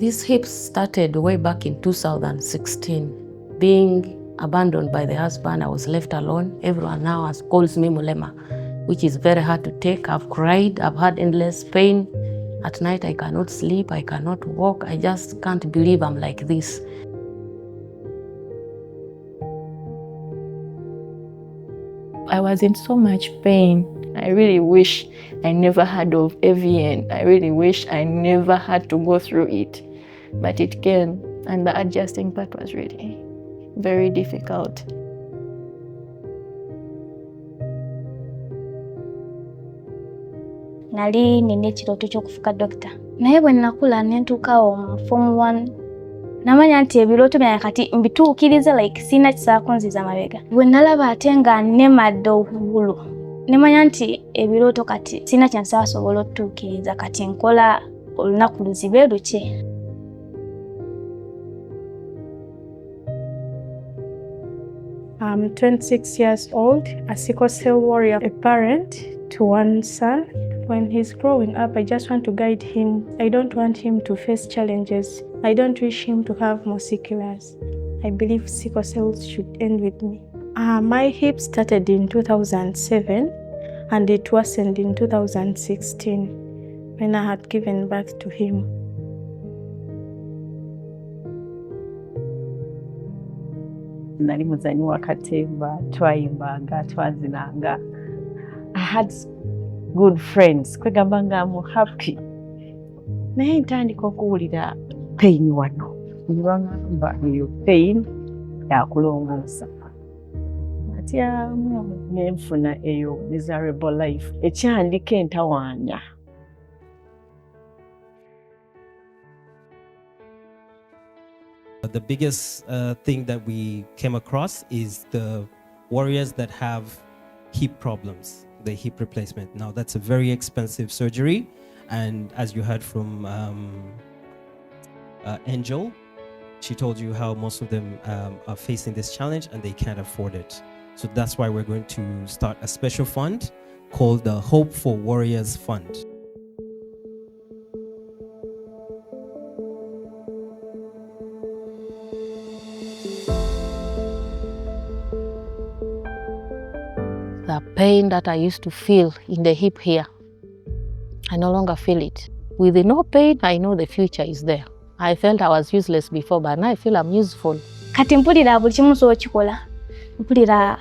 This hip started way back in 2016. Being abandoned by the husband, I was left alone. Everyone now calls me Mulema, which is very hard to take. I've cried, I've had endless pain. At night I cannot sleep, I cannot walk. I just can't believe I'm like this. I was in so much pain. I really wish I never heard of AVN. I really wish I never had to go through it. But it came, and the adjusting part was really very difficult. Nali nina ekirooto ky'okufuuka dokita. Naye bwe nakula ne ntuukawo mu form 1 namanya nti ebirooto byange kati mbituukiriza like sina kisaako nziza mabega. Bwe nalaba ate nga nnemadde obugulu nemanya nti ebirooto kati sina kyensasobola okutuukiriza kati nkola olunaku luzibe luke. I'm 26 years old, a sickle cell warrior, a parent to one son. When he's growing up, I just want to guide him. I don't want him to face challenges. I don't wish him to have more sickles. I believe sickle cells should end with me. My hip started in 2007 and it worsened in 2016 when I had given birth to him. Nali muzanyi wa katemba, twayimbanga, twazinanga. I had good friends. Kwegamba nga I'm happy. Naye ntandika okuwulira pain wano. Nibangamba eyo pain yakulongoosa. Atyamu nenfuna eyo miserable life. Ekyandika entawaanya. The biggest thing that we came across is the warriors that have hip problems, the hip replacement. Now that's a very expensive surgery, and as you heard from Angel, she told you how most of them are facing this challenge and they can't afford it. So that's why we're going to start a special fund called the Hope for Warriors Fund. The pain that I used to feel in the hip here, I no longer feel it. With no pain, I know the future is there. I felt I was useless before, but now I feel I'm useful. Kati mpulira buli kimu ky'okikola. Mpulira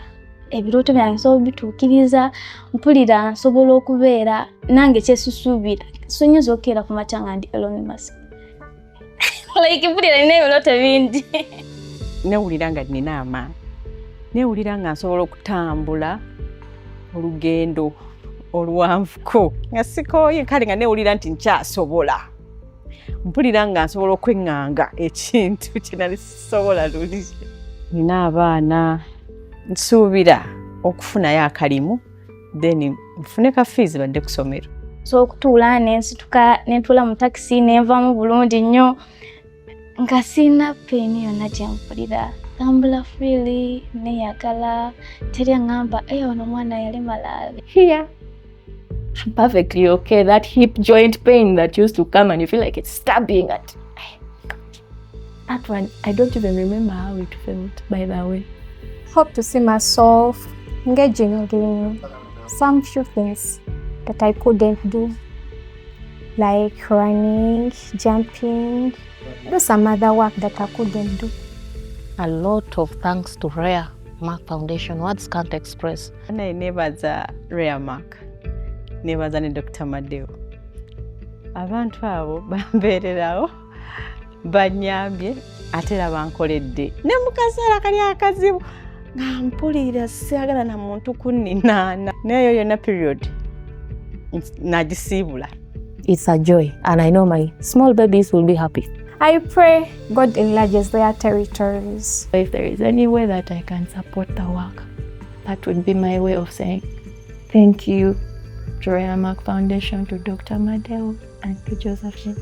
ebirooto byange nsobola bituukiriza, mpulira nsobola okubeera nange kyesusuubira. Sonyiza okukeera ku makya nga ndi anonymous. Like mpulira nina ebirooto bingi. Newulira nga nina amaanyi. Newulira nga nsobola okutambula olugendo oluwanvuko. Nga sikooye kale nga newulira nti nkyasobola. Mpulira nga nsobola okweŋŋanga ekintu kye nali sisobola luli. Nina abaana nsuubira okufunayo akalimu then nfune ka fees badde ku ssomero. So okutuula nensituka nentuula mu taxi nenvamu bulungi nnyo nga sina pain yonna gye mpulira. Tambula freely, neyagala, teri angamba ono omwana yali malabe. Here, I'm perfectly okay. That hip joint pain that used to come and you feel like it's stabbing at. That one, I don't even remember how it felt, by the way. Hope to see myself engaging in some few things that I couldn't do, like running, jumping, do some other work that I couldn't do. A lot of thanks to Rare Mark Foundation. Words can't express. I nebaza Rare Mark. Nebaza ne Dr. Madeo. Abantu abo bambeererawo banyambye ate era bankoledde. Ne mu kaseera kali akazibu nga mpulira siyagala na muntu kunninaana. Nayo yonna period nagisiibula. It's a joy, and I know my small babies will be happy. I pray God enlarges their territories. If there is any way that I can support the work, that would be my way of saying thank you to Rare Mark Foundation, to Dr. Madeo, and to Josephine.